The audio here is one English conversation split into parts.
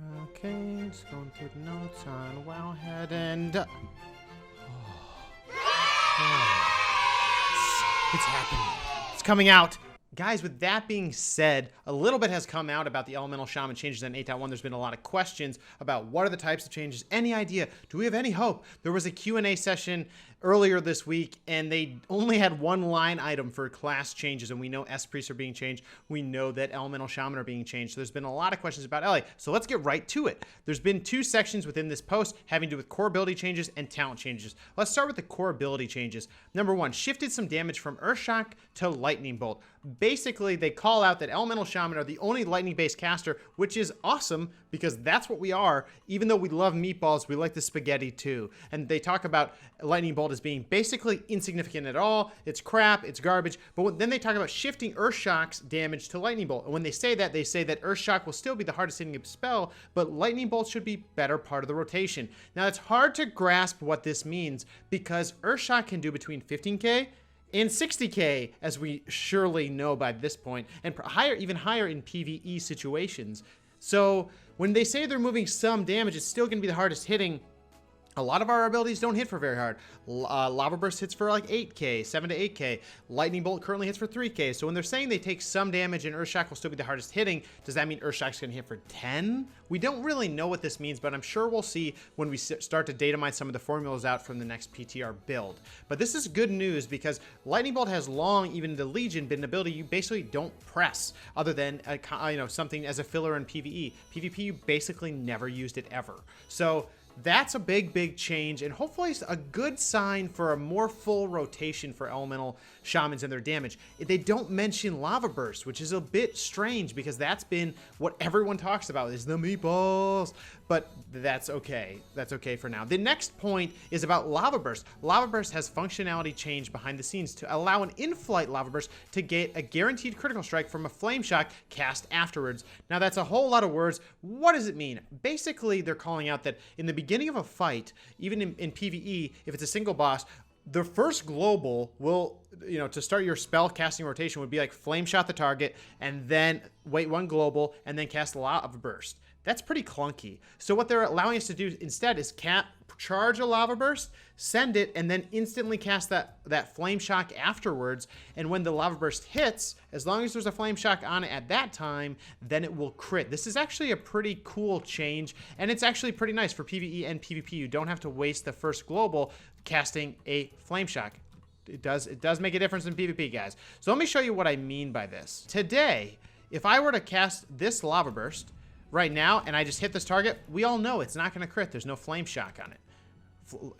Okay, just going through the notes on Wowhead and... It's happening. It's coming out. Guys, with that being said, a little bit has come out about the Elemental Shaman changes in 8.1. There's been a lot of questions about what are the types of changes. Any idea? Do we have any hope? There was a Q&A session earlier this week, and they only had one line item for class changes, and we know S-Priests are being changed. We know that Elemental Shaman are being changed. So there's been a lot of questions about LA. So let's get right to it. There's been two sections within this post having to do with core ability changes and talent changes. Let's start with the core ability changes. Number one, shifted some damage from Earthshock to Lightning Bolt. Basically, they call out that Elemental Shaman are the only lightning-based caster, which is awesome because that's what we are. Even though we love meatballs, we like the spaghetti too. And they talk about Lightning Bolt as being basically insignificant at all. It's crap, it's garbage. But then they talk about shifting Earthshock's damage to Lightning Bolt. And when they say that Earthshock will still be the hardest hitting spell, but Lightning Bolt should be better part of the rotation. Now, it's hard to grasp what this means because Earthshock can do between 15k and 60k, as we surely know by this point, and higher, even higher in PvE situations. So when they say they're moving some damage, it's still going to be the hardest hitting. A lot of our abilities don't hit for very hard. Lava Burst hits for like 8k, 7 to 8k. Lightning Bolt currently hits for 3k. So when they're saying they take some damage and Earthshock will still be the hardest hitting, does that mean Earthshock's going to hit for 10? We don't really know what this means, but I'm sure we'll see when we start to data mine some of the formulas out from the next PTR build. But this is good news because Lightning Bolt has long, even in the Legion, been an ability you basically don't press other than something as a filler in PvE. PvP, you basically never used it ever. So that's a big change, and hopefully it's a good sign for a more full rotation for Elemental Shamans and their damage. They don't mention Lava Burst, which is a bit strange because that's been what everyone talks about is the meatballs, but that's okay. That's okay for now. The next point is about Lava Burst. Lava Burst has functionality change behind the scenes to allow an in-flight Lava Burst to get a guaranteed critical strike from a Flame Shock cast afterwards. Now that's a whole lot of words. What does it mean? Basically, they're calling out that in the beginning of a fight, even in PvE, if it's a single boss, the first global will, to start your spell casting rotation would be like Flame Shot the target and then wait one global and then cast Lava Burst. That's pretty clunky. So what they're allowing us to do instead is charge a Lava Burst, send it, and then instantly cast that Flame Shock afterwards. And when the Lava Burst hits, as long as there's a Flame Shock on it at that time, then it will crit. This is actually a pretty cool change, and it's actually pretty nice for PvE and PvP. You don't have to waste the first global casting a Flame Shock. It does make a difference in PvP, guys. So let me show you what I mean by this. Today, if I were to cast this Lava Burst right now, and I just hit this target, we all know it's not going to crit. There's no Flame Shock on it.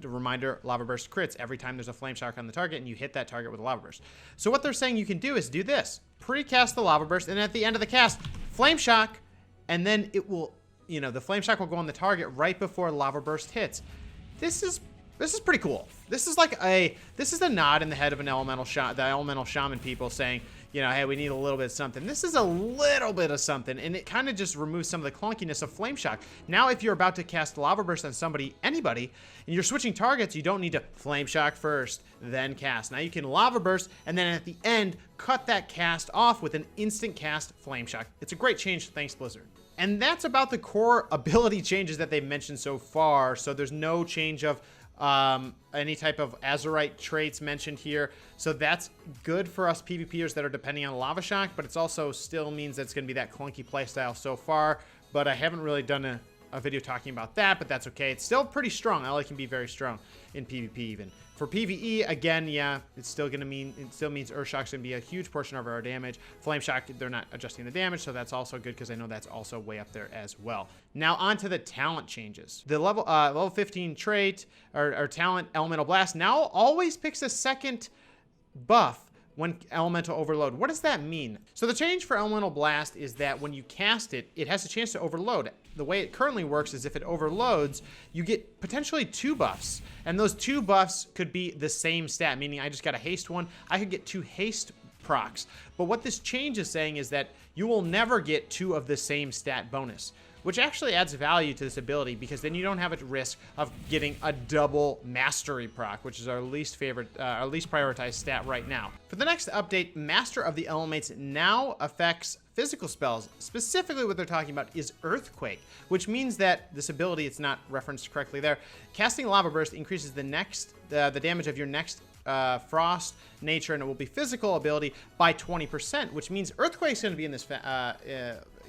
Reminder, Lava Burst crits every time there's a Flame Shock on the target and you hit that target with a Lava Burst. So what they're saying you can do is do this. Pre-cast the Lava Burst, and at the end of the cast, Flame Shock, and then it will, the Flame Shock will go on the target right before Lava Burst hits. This is pretty cool. This is a nod in the head of the Elemental Shaman people saying, hey, we need a little bit of something. This is a little bit of something, and it kind of just removes some of the clunkiness of Flame Shock. Now, if you're about to cast Lava Burst on anybody, and you're switching targets, you don't need to Flame Shock first, then cast. Now you can Lava Burst, and then at the end, cut that cast off with an instant cast Flame Shock. It's a great change, thanks Blizzard. And that's about the core ability changes that they've mentioned so far. So there's no change of any type of Azurite traits mentioned here. So that's good for us PvPers that are depending on Lava Shock, but it's also still means that it's going to be that clunky playstyle so far. But I haven't really done a video talking about that, but that's okay. It's still pretty strong. LA can be very strong in PvP even. For PvE, again, yeah, it still means Earthshock's going to be a huge portion of our damage. Flame Shock, they're not adjusting the damage, so that's also good because I know that's also way up there as well. Now on to the talent changes. The level 15 trait or talent Elemental Blast now always picks a second buff when Elemental Overload. What does that mean? So the change for Elemental Blast is that when you cast it, it has a chance to overload. The way it currently works is if it overloads, you get potentially 2 buffs. And those 2 buffs could be the same stat, meaning I just got a haste one. I could get 2 haste procs. But what this change is saying is that you will never get 2 of the same stat bonus. which actually adds value to this ability because then you don't have a risk of getting a double mastery proc, which is our least prioritized stat right now. For the next update, Master of the Elements now affects physical spells. Specifically what they're talking about is Earthquake, which means that this ability, it's not referenced correctly there, casting Lava Burst increases the damage of your next frost, nature, and it will be physical ability by 20%, which means Earthquake's going to be in this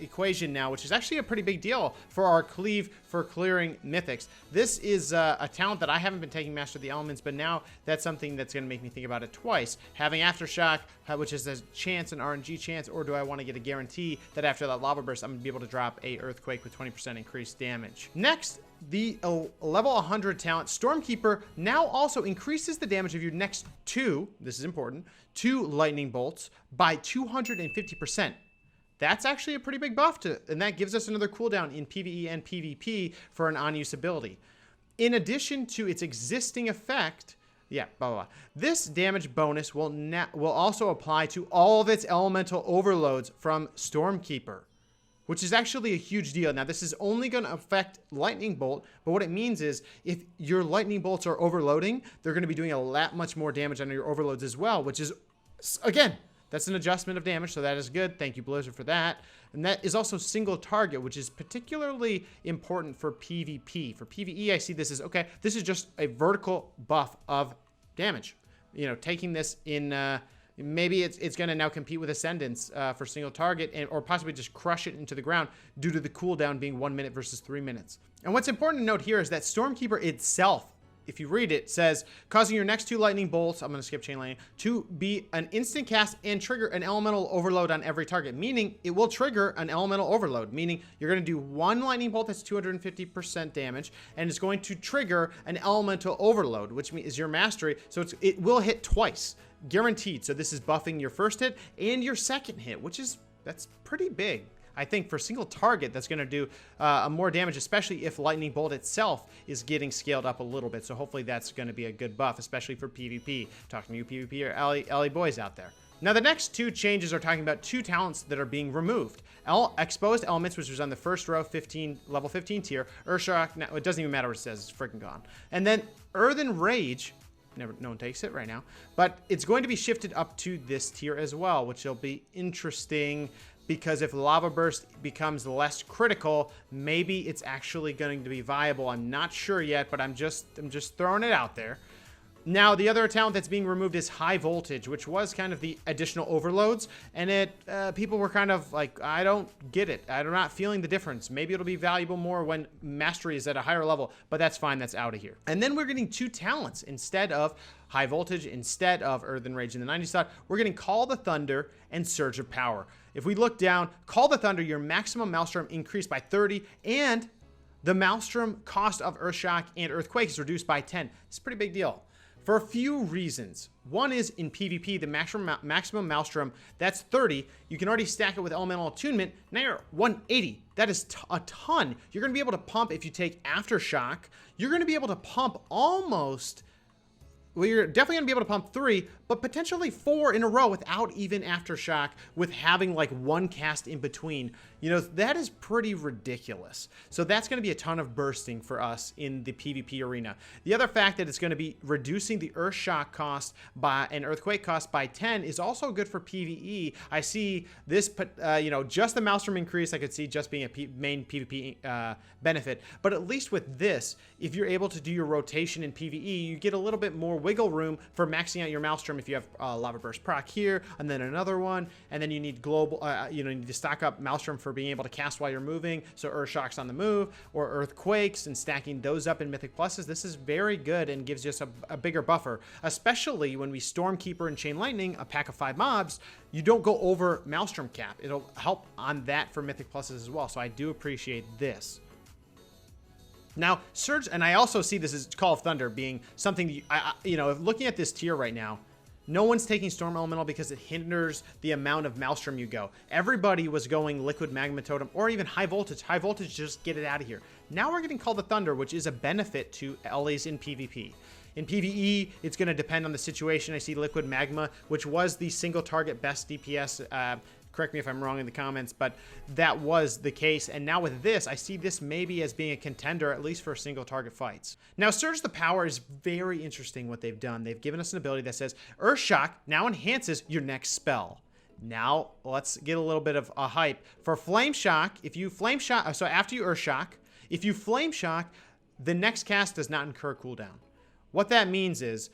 equation now, which is actually a pretty big deal for our cleave for clearing mythics. This is a talent that I haven't been taking Master of the Elements, but now that's something that's going to make me think about it twice. Having Aftershock, which is a chance, an RNG chance, or do I want to get a guarantee that after that Lava Burst, I'm going to be able to drop a Earthquake with 20% increased damage. Next, the level 100 talent, Stormkeeper, now also increases the damage of your next two, this is important, 2 lightning bolts by 250%. That's actually a pretty big buff, and that gives us another cooldown in PvE and PvP for an on-use ability. In addition to its existing effect, this damage bonus will also apply to all of its elemental overloads from Stormkeeper, which is actually a huge deal. Now, this is only going to affect Lightning Bolt, but what it means is if your Lightning Bolts are overloading, they're going to be doing a lot much more damage on your overloads as well, which is, again, that's an adjustment of damage, so that is good. Thank you, Blizzard, for that. And that is also single target, which is particularly important for PvP. For PvE, I see this as, okay, this is just a vertical buff of damage. You know, taking this in... maybe it's going to now compete with Ascendance for single target or possibly just crush it into the ground due to the cooldown being 1 minute versus 3 minutes. And what's important to note here is that Stormkeeper itself, if you read it, says causing your next 2 lightning bolts, I'm going to skip chain lightning, to be an instant cast and trigger an elemental overload on every target, meaning it will trigger an elemental overload, meaning you're going to do 1 lightning bolt that's 250% damage, and it's going to trigger an elemental overload, which is your mastery, so it will hit twice. Guaranteed. So this is buffing your first hit and your second hit, that's pretty big. I think for single target, that's going to do more damage, especially if Lightning Bolt itself is getting scaled up a little bit. So hopefully that's going to be a good buff, especially for PvP. Talking to you PvP or LA boys out there. Now, the next 2 changes are talking about 2 talents that are being removed. Exposed Elements, which was on the first row, level 15 tier. Earthshock, now, it doesn't even matter what it says, it's freaking gone. And then Earthen Rage, no one takes it right now, but it's going to be shifted up to this tier as well, which will be interesting because if Lava Burst becomes less critical, maybe it's actually going to be viable. I'm not sure yet, but I'm just throwing it out there. Now, the other talent that's being removed is High Voltage, which was kind of the additional overloads, and people were kind of like, I don't get it. I'm not feeling the difference. Maybe it'll be valuable more when Mastery is at a higher level, but that's fine. That's out of here. And then we're getting 2 talents instead of High Voltage, instead of Earthen Rage in the 90 slot. We're getting Call the Thunder and Surge of Power. If we look down, Call the Thunder, your maximum Maelstrom increased by 30, and the Maelstrom cost of Earthshock and Earthquake is reduced by 10. It's a pretty big deal. For a few reasons. One is in PvP, the maximum Maelstrom, that's 30. You can already stack it with Elemental Attunement. Now you're 180. That is a ton. You're going to be able to pump, if you take Aftershock, you're going to be able to pump almost... Well, you're definitely going to be able to pump 3, but potentially 4 in a row without even Aftershock, with having like 1 cast in between. You know, that is pretty ridiculous. So that's going to be a ton of bursting for us in the PvP arena. The other fact that it's going to be reducing the Earthshock cost and Earthquake cost by 10 is also good for PvE. I see this, just the Maelstrom increase, I could see just being a main PvP benefit. But at least with this, if you're able to do your rotation in PvE, you get a little bit more wiggle room for maxing out your Maelstrom if you have Lava Burst proc here, and then another one, and then you need global, you need to stock up Maelstrom for being able to cast while you're moving, so Earthshock's on the move, or Earthquakes, and stacking those up in Mythic Pluses. This is very good and gives us a bigger buffer, especially when we Stormkeeper and Chain Lightning, a pack of 5 mobs, you don't go over Maelstrom cap. It'll help on that for Mythic Pluses as well, so I do appreciate this. Now, Surge, and I also see this as Call of Thunder being something, looking at this tier right now, no one's taking Storm Elemental because it hinders the amount of Maelstrom you go. Everybody was going Liquid Magma Totem or even High Voltage. High Voltage, just get it out of here. Now we're getting Call of Thunder, which is a benefit to LAs in PvP. In PvE, it's going to depend on the situation. I see Liquid Magma, which was the single target best DPS Correct me if I'm wrong in the comments, but that was the case. And now with this, I see this maybe as being a contender, at least for single target fights. Now, Surge the Power is very interesting what they've done. They've given us an ability that says Earth Shock now enhances your next spell. Now, let's get a little bit of a hype. For Flame Shock, if you Flame Shock, so after you Earth Shock, if you Flame Shock, the next cast does not incur cooldown. What that means is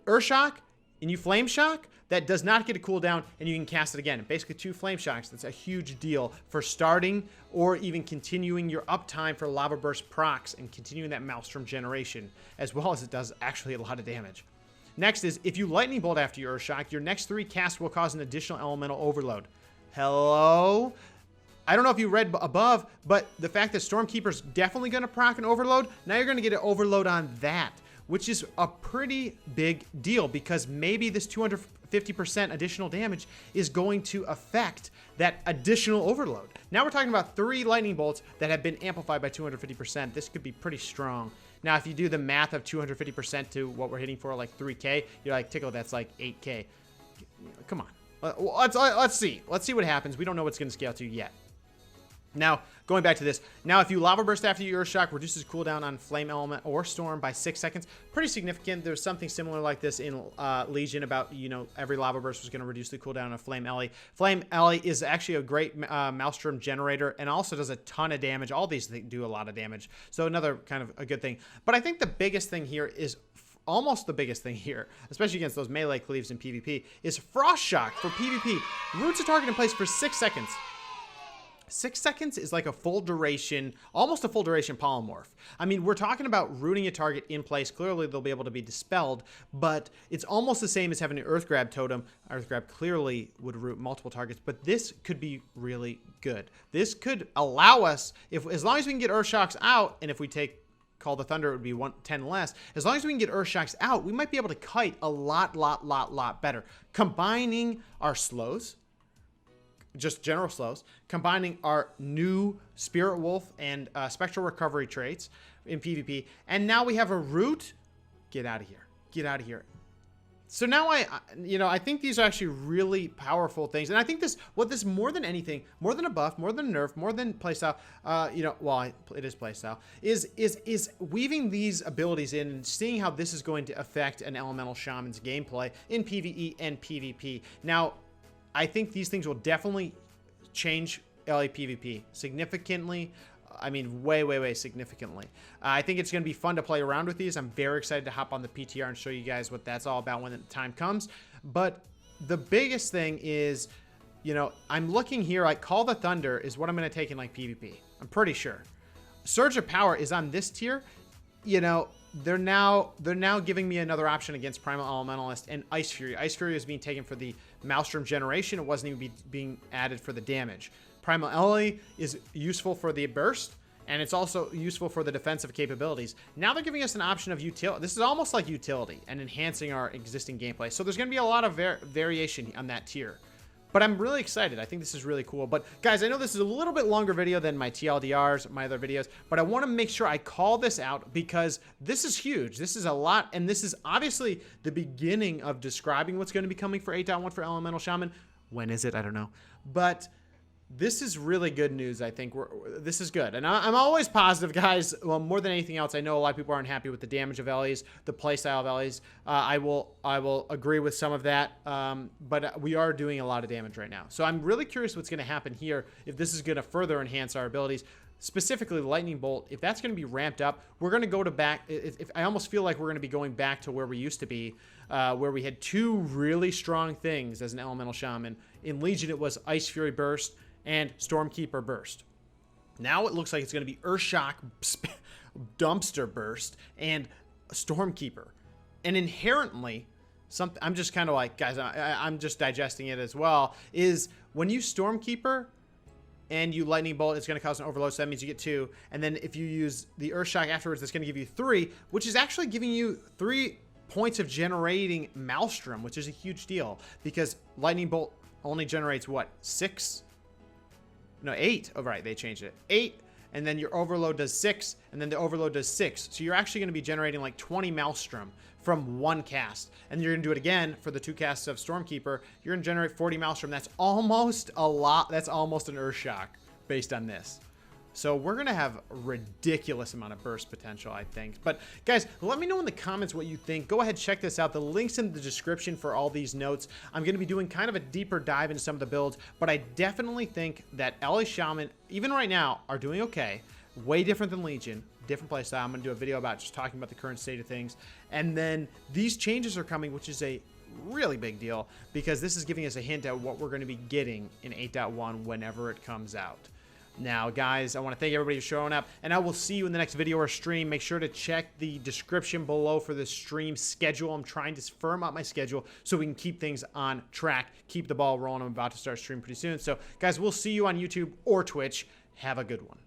Earth Shock and you Flame Shock, that does not get a cooldown, and you can cast it again. Basically, 2 Flame Shocks. That's a huge deal for starting or even continuing your uptime for Lava Burst procs and continuing that Maelstrom generation, as well as it does actually a lot of damage. Next is, if you Lightning Bolt after your Earth Shock, your next 3 casts will cause an additional elemental overload. Hello? I don't know if you read above, but the fact that Stormkeeper's definitely going to proc an overload, now you're going to get an overload on that, which is a pretty big deal because maybe this 250% additional damage is going to affect that additional overload. Now we're talking about 3 lightning bolts that have been amplified by 250%. This could be pretty strong. Now, if you do the math of 250% to what we're hitting for, like 3K, you're like, Tiqqle, that's like 8K. Come on. Let's see. Let's see what happens. We don't know what's going to scale to yet. Now, going back to this. Now, if you Lava Burst after your Earth Shock, reduces cooldown on Flame Element or Storm by 6 seconds. Pretty significant. There's something similar like this in Legion about, you know, every Lava Burst was going to reduce the cooldown of Flame Ellie. Flame Ellie is actually a great Maelstrom generator and also does a ton of damage. All these do a lot of damage. So another kind of a good thing. But I think the biggest thing here is almost the biggest thing here, especially against those melee cleaves in PvP, is Frost Shock for PvP. Roots a target in place for 6 seconds. 6 seconds is like a full duration, almost a full duration polymorph. I mean, we're talking about rooting a target in place. Clearly, they'll be able to be dispelled, but it's almost the same as having an Earth Grab totem. Earth Grab clearly would root multiple targets, but this could be really good. This could allow us, as long as we can get Earth Shocks out, and if we take Call the Thunder, it would be 10 less. As long as we can get Earth Shocks out, we might be able to kite a lot better. Combining our slows, just general slows, combining our new Spirit Wolf and Spectral Recovery traits in PvP, and now we have a root. Get out of here. Get out of here. So now I think these are actually really powerful things, and I think what this more than anything, more than a buff, more than a nerf, more than playstyle, it is playstyle, is weaving these abilities in and seeing how this is going to affect an Elemental Shaman's gameplay in PvE and PvP. Now, I think these things will definitely change LA PvP significantly. I mean, way significantly. I think it's going to be fun to play around with these. I'm very excited to hop on the PTR and show you guys what that's all about when the time comes. But the biggest thing is, you know, I'm looking here, like Call the Thunder is what I'm going to take in like PvP. I'm pretty sure. Surge of Power is on this tier. You know, they're now giving me another option against Primal Elementalist and Ice Fury. Ice Fury is being taken for the Maelstrom generation. It wasn't even being added for the damage. Primal Ellie is useful for the burst, and it's also useful for the defensive capabilities. Now they're giving us an option of utility. This is almost like utility and enhancing our existing gameplay. So there's going to be a lot of variation on that tier. But I'm really excited. I think this is really cool. But guys, I know this is a little bit longer video than my TLDRs, my other videos, but I want to make sure I call this out because this is huge. This is a lot, and this is obviously the beginning of describing what's going to be coming for 8.1 for Elemental Shaman. When is it? I don't know. But this is really good news, I think. This is good. And I'm always positive, guys. Well, more than anything else, I know a lot of people aren't happy with the damage of Ellie's, the playstyle of Ellie's. I will agree with some of that, but we are doing a lot of damage right now. So I'm really curious what's going to happen here, if this is going to further enhance our abilities. Specifically, Lightning Bolt, if that's going to be ramped up, we're going to go to back. I almost feel like we're going to be going back to where we used to be, where we had 2 really strong things as an Elemental Shaman. In Legion, it was Ice Fury Burst and Stormkeeper Burst. Now it looks like it's going to be Earthshock Dumpster Burst and Stormkeeper. And inherently, I'm just kind of like, guys, I'm just digesting it as well, is when you Stormkeeper and you Lightning Bolt, it's going to cause an overload, so that means you get 2. And then if you use the Earthshock afterwards, that's going to give you 3, which is actually giving you 3 points of generating Maelstrom, which is a huge deal because Lightning Bolt only generates, what, 6? No, 8. Oh, right, they changed it. 8 and then your overload does 6, and then the overload does 6. So you're actually going to be generating like 20 Maelstrom from one cast. And you're going to do it again for the 2 casts of Stormkeeper. You're going to generate 40 Maelstrom. That's almost a lot. That's almost an Earthshock based on this. So we're going to have a ridiculous amount of burst potential, I think. But guys, let me know in the comments what you think. Go ahead, check this out. The link's in the description for all these notes. I'm going to be doing kind of a deeper dive into some of the builds, but I definitely think that LA Shaman, even right now, are doing okay. Way different than Legion, different playstyle. I'm going to do a video about just talking about the current state of things. And then these changes are coming, which is a really big deal because this is giving us a hint at what we're going to be getting in 8.1 whenever it comes out. Now, guys, I want to thank everybody for showing up, and I will see you in the next video or stream. Make sure to check the description below for the stream schedule. I'm trying to firm up my schedule so we can keep things on track, keep the ball rolling. I'm about to start streaming pretty soon. So, guys, we'll see you on YouTube or Twitch. Have a good one.